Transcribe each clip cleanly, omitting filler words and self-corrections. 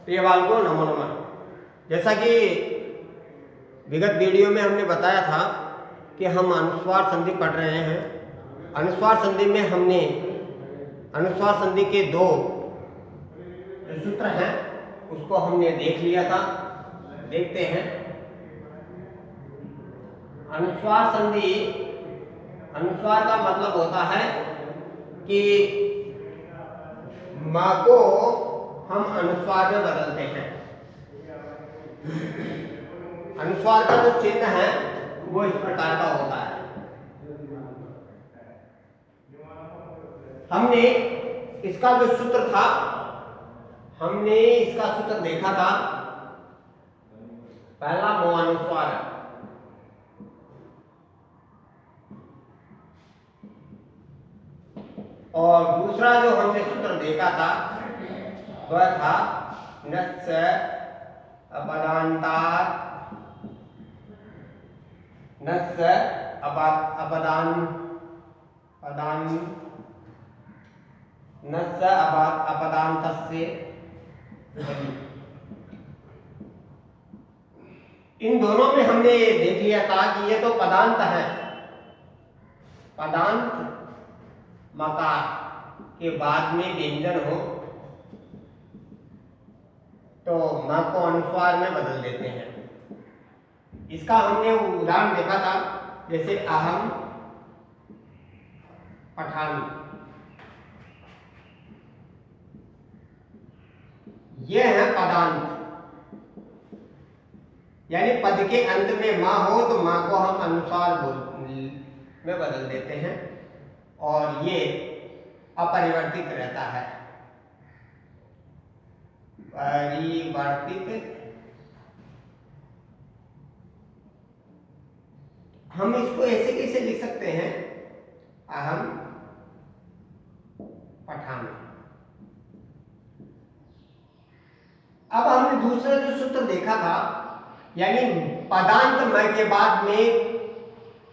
प्रियवाल्को नमो नमः। जैसा कि विगत वीडियो में हमने बताया था कि हम अनुस्वार संधि पढ़ रहे हैं। अनुस्वार संधि में हमने अनुस्वार संधि के दो जो सूत्र हैं उसको हमने देख लिया था। देखते हैं अनुस्वार संधि। अनुस्वार का मतलब होता है कि मां को हम अनुस्वार में बदलते हैं। अनुस्वार का जो चिन्ह है वो इस प्रकार का होता है। हमने इसका जो सूत्र था, हमने इसका सूत्र देखा था। पहला मो अनुस्वार है और दूसरा जो हमने सूत्र देखा था वह था नस्य अपदान्तात् नस्य अपदान्तस्य। इन दोनों में हमने देख लिया था कि ये तो पदांत है। पदांत मकार के बाद में व्यंजन हो तो म को अनुस्वार में बदल देते हैं। इसका हमने उदाहरण देखा था, जैसे अहम पठामी। यह है पदांत, यानी पद के अंत में मां हो तो मां को हम अनुस्वार में बदल देते हैं और ये अपरिवर्तित रहता है। परिवर्तित हम इसको ऐसे कैसे लिख सकते हैं, अहम पठामी। अब हमने दूसरा जो सूत्र देखा था, यानी पदांत म के बाद में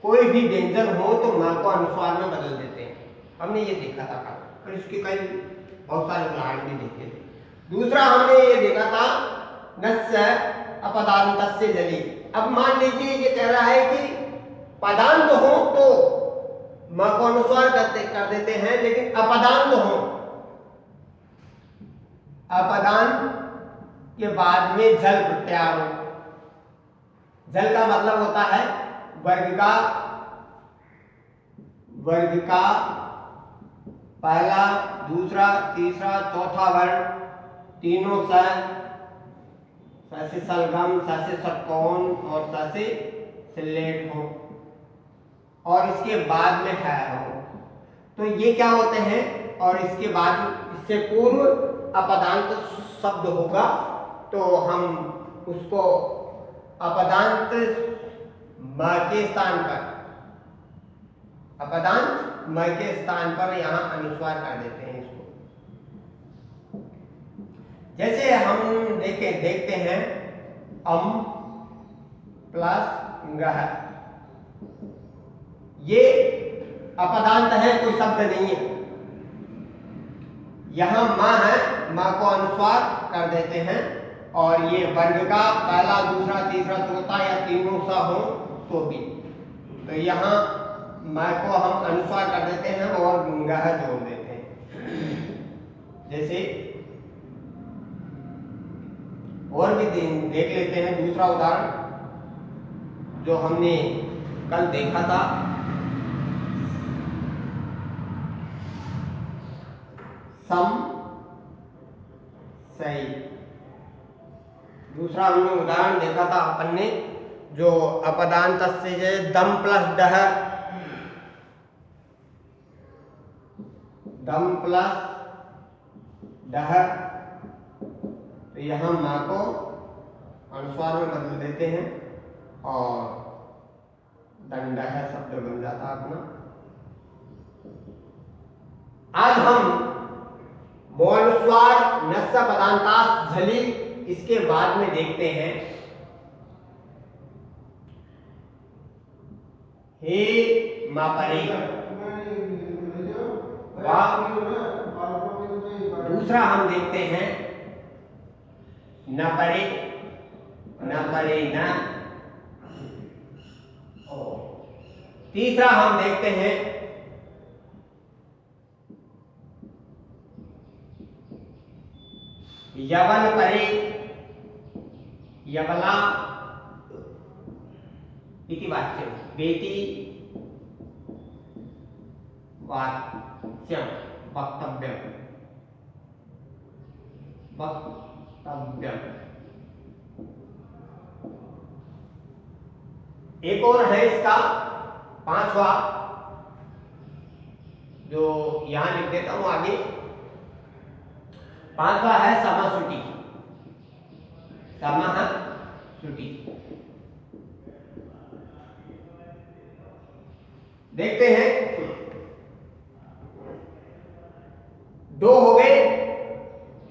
कोई भी व्यंजन हो तो म को अनुस्वार में बदल देते हैं। हमने ये देखा था और इसके कई बहुत सारे उदाहरण भी देखे थे। दूसरा हमने ये देखा था नस्य अपदान्तस्य जलि। अब मान लीजिए ये कह रहा है कि पदांत हो तो म को अनुस्वार कर देते हैं, लेकिन अपदांत हो, अपदांत के बाद में जल प्रत्यार हो। जल का मतलब होता है वर्ग का पहला, दूसरा, तीसरा, चौथा वर्ण, तीनों स से सलगम, स से षटकोण और स से सिलेट हो और इसके बाद में है हो, तो ये क्या होते हैं। और इसके बाद इससे पूर्व अपदांत शब्द होगा तो हम उसको अपदांत म के स्थान पर, अपदांत म के स्थान पर यहां अनुस्वार कर देते हैं इसको। जैसे हम देखते हैं अम प्लस गह, ये अपदांत है, कोई शब्द नहीं है। यहां मां है, मां को अनुस्वार कर देते हैं और ये वर्ग का पहला, दूसरा, तीसरा, चौथा या तीनों सा हो तो भी, तो यहां मां को हम अनुस्वार कर देते हैं और गह जोड़ देते हैं। जैसे और भी देख लेते हैं दूसरा उदाहरण जो हमने कल देखा था। सम सही। दूसरा हमने उदाहरण देखा था अपन ने जो अपदांत से दम प्लस डह, दम प्लस डह, तो यहां मां को अनुस्वार में बदल देते हैं और दंड है शब्द बन जाता अपना। आज हम मोनुस्वार नस्य पदांतास झली इसके बाद में देखते हैं। हे मापरे, दूसरा हम देखते हैं न परे, न परे न। तीसरा हम देखते हैं यवन परे यवला इति वाच्यम, बेति वाच्यम, वक्तव्यम, वक्तव्यम। एक और है इसका पांचवा, जो यहां लिख देता हूं आगे। पांचवा है समाश्रुति, समाश्रुति। देखते हैं, दो हो गए,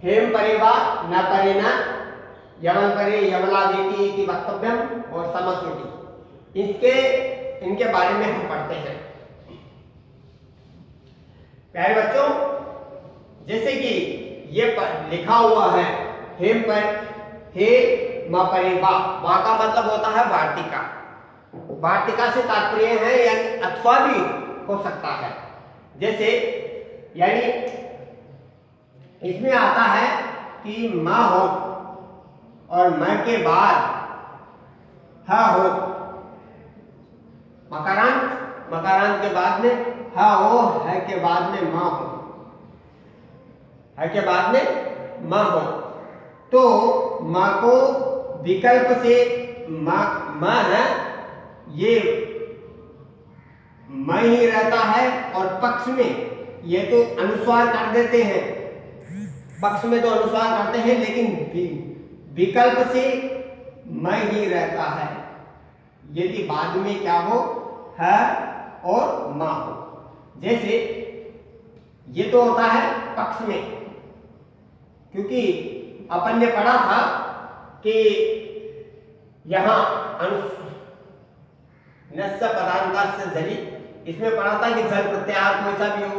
हेम परेवा न परे न, यवन परे यवला बेति इति वक्तव्यम और समाश्रुति। इनके बारे में हम पढ़ते हैं। प्यारे बच्चों, जैसे कि ये लिखा हुआ है हेम पर हे म परे वा, वा का मतलब होता है वार्तिका। वार्तिका से तात्पर्य है यानी अथवा भी हो सकता है। जैसे यानी इसमें आता है कि म हो और म के बाद ह हो, मकारांत के बाद में ह हो, है के बाद में म हो, है के बाद में म हो, तो म को विकल्प से म है ये म ही रहता है, और पक्ष में ये तो अनुस्वार कर देते हैं, पक्ष में तो अनुस्वार करते हैं, लेकिन विकल्प से म ही रहता है यदि बाद में क्या हो, है और म हो। जैसे ये तो होता है पक्ष में, क्योंकि अपन ने पढ़ा था कि यहां नस्य पदांतास्य जलि, इसमें पढ़ा था कि जल प्रत्याहार कोई सा भी हो,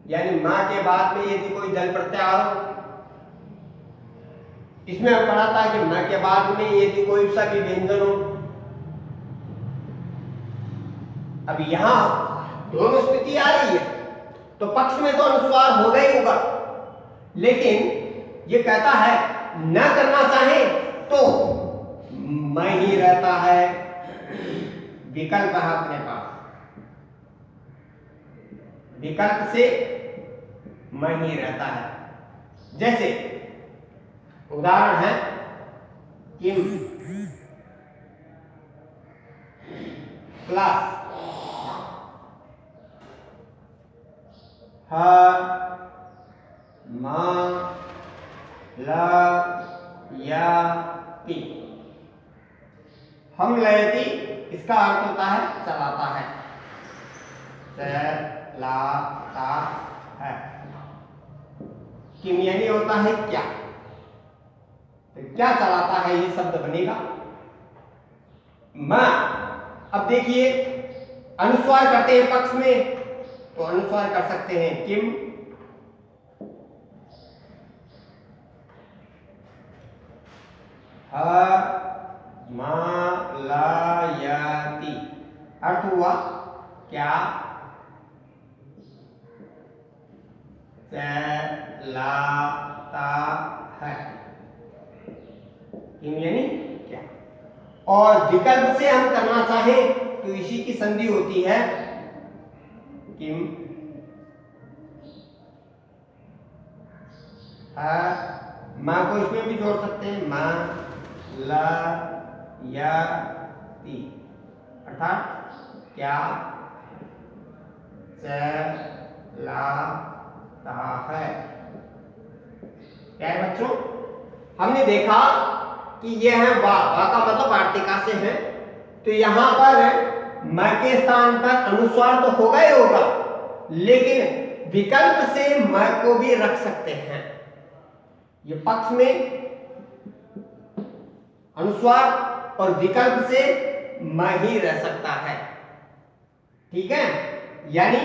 यानी मां के बाद में यदि कोई जल प्रत्याहार हो। इसमें हम पढ़ा था कि मां के बाद में यदि कोई सा भी व्यंजन हो। अब यहां दोनों स्थिति आ रही है, तो पक्ष में तो अनुस्वार होगा ही होगा, लेकिन ये कहता है न करना चाहे तो मैं ही रहता है, विकल्प है अपने पास, विकल्प से मैं ही रहता है। जैसे उदाहरण है किम प्लस ह म ल या ति। हम लयति इसका अर्थ होता है चलाता है, चलाता है। किम यानी होता है क्या, तो क्या चलाता है ये शब्द बनेगा। म अब देखिए अनुस्वार करते हैं पक्ष में, तो अनुस्वार कर सकते हैं किम, म ल या ति, अर्थ हुआ क्या, चलाता है, किम यानी क्या। और विकल्प से हम करना चाहें तो इसी की संधि होती है किम मां को इसमें भी जोड़ सकते हैं, मां ल या ति, अर्थात क्या चलाता है। क्या है बच्चों, हमने देखा कि यह है वा, वा का मतलब वार्तिका से है, तो यहां पर म के स्थान पर अनुस्वार तो होगा ही होगा, लेकिन विकल्प से म को भी रख सकते हैं। ये पक्ष में अनुस्वार और विकल्प से म ही रह सकता है, ठीक है। यानी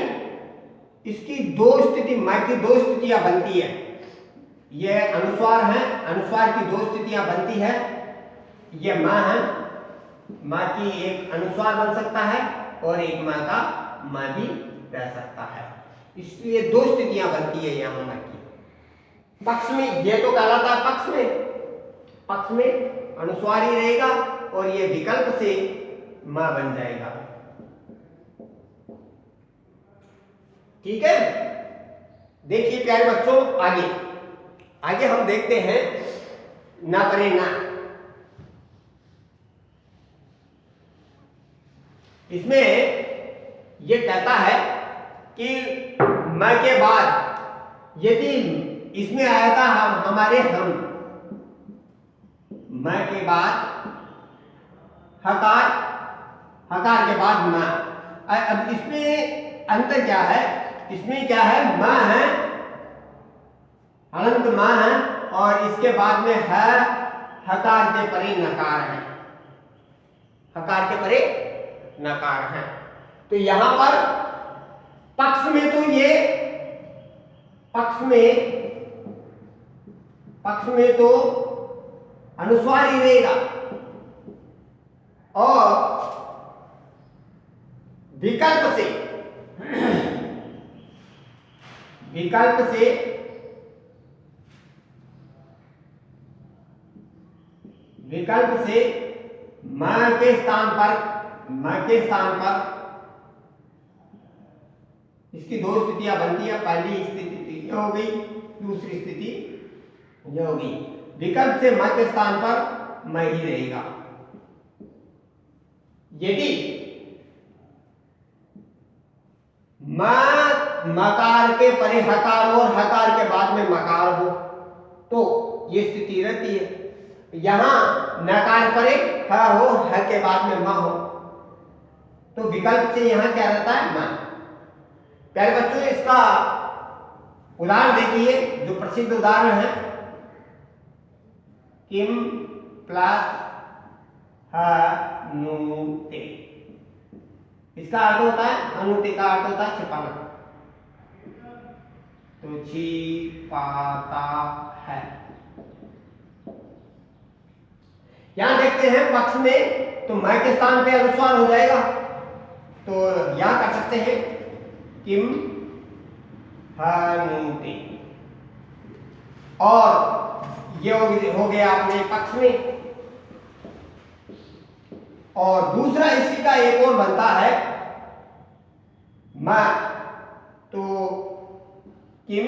इसकी दो स्थिति, म की दो स्थितियां बनती है। ये अनुस्वार है, अनुस्वार की दो स्थितियां बनती है। ये माँ है, माँ की एक अनुस्वार बन सकता है और एक माँ का माँ भी रह सकता है, इसलिए दो स्थितियां बनती है यहाँ माँ की। पक्ष में ये तो कहलाता है पक्ष में अनुस्वार ही रहेगा और ये विकल्प से माँ बन जाएगा। ठीक है, देखिए प्यारे बच्चों, आगे हम देखते हैं ना परे ना। इसमें ये कहता है कि म के बाद यदि इसमें आया था हमारे हम, म के बाद हकार के बाद मां। अब इसमें अंतर क्या है, इसमें क्या है, मां है, हलंत मां है और इसके बाद में है हकार के परे नकार है, हकार के परे नकार है। तो यहां पर पक्ष में तो ये पक्ष में तो अनुस्वार ही रहेगा और विकल्प से मां के स्थान पर इसकी दो स्थितियां बनती है। पहली स्थिति ये हो गई, दूसरी स्थिति ये होगी। विकल्प से मां के स्थान पर मैं ही रहेगा। यदि मकार के परे हकार और हकार के बाद में मकार हो तो ये स्थिति रहती है। यहां नकार परे ह हो, ह के बाद में म हो तो विकल्प से यहां क्या रहता है, म। प्यारे बच्चों, इसका उदाहरण देखिए, जो प्रसिद्ध उदाहरण है, किम प्लस हनुते। इसका अर्थ होता है, हनुते का अर्थ होता है छिपाना, तो छिपाता है। यहां देखते हैं पक्ष में तो मैं के स्थान पे अनुस्वार हो जाएगा, तो यहां कर सकते हैं किम हनुते, और ये हो गया अपने पक्ष में। और दूसरा इसी का एक और बनता है मैं, तो किम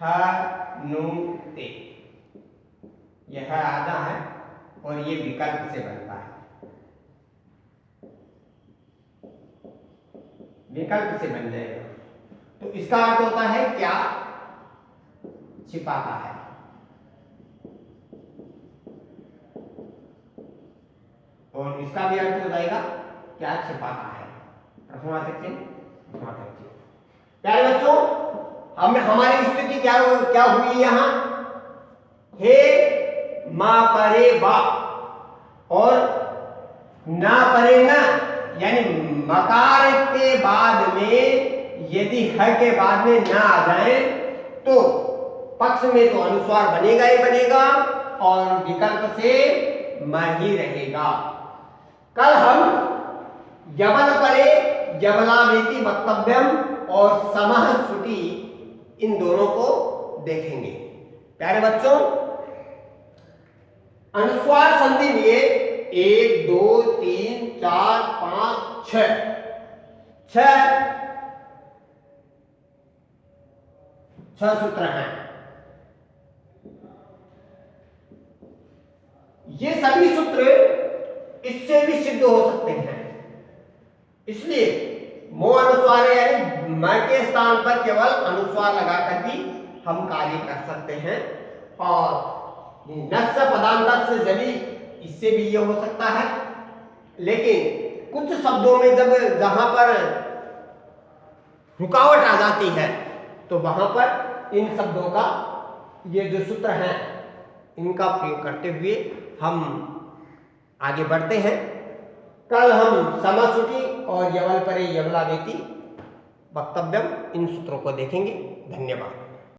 हनुते, यह आधा है और ये विकल्प से बनता है, विकल्प से बन जाएगा। तो इसका अर्थ होता है क्या, छिपाता है। और इसका भी अर्थ हो जाएगा क्या, छिपाता है। प्यारे बच्चों, हमारी स्थिति क्या हुई यहां, हे मां परे बा और ना परे ना, यानी मकार के बाद में यदि ह के बाद में ना आ जाए तो पक्ष में तो अनुस्वार बनेगा ही बनेगा और विकल्प से म ही रहेगा। कल हम यवल परे यवलावेति वक्तव्यम और समः श्रुति, इन दोनों को देखेंगे। प्यारे बच्चों, अनुस्वार संधि में 1 2 3 4 5 छह सूत्र हैं। ये सभी सूत्र इससे भी सिद्ध हो सकते हैं, इसलिए मो अनुस्वार यानी म के स्थान पर केवल अनुस्वार लगाकर भी हम कार्य कर सकते हैं। और नस्य पदांत से जली, इससे भी ये हो सकता है। लेकिन कुछ शब्दों में जहां पर रुकावट आ जाती है तो वहां पर इन शब्दों का, ये जो सूत्र हैं, इनका प्रयोग करते हुए हम आगे बढ़ते हैं। कल हम समःश्रुति और यवल परे यवलावेति वक्तव्यम, इन सूत्रों को देखेंगे। धन्यवाद।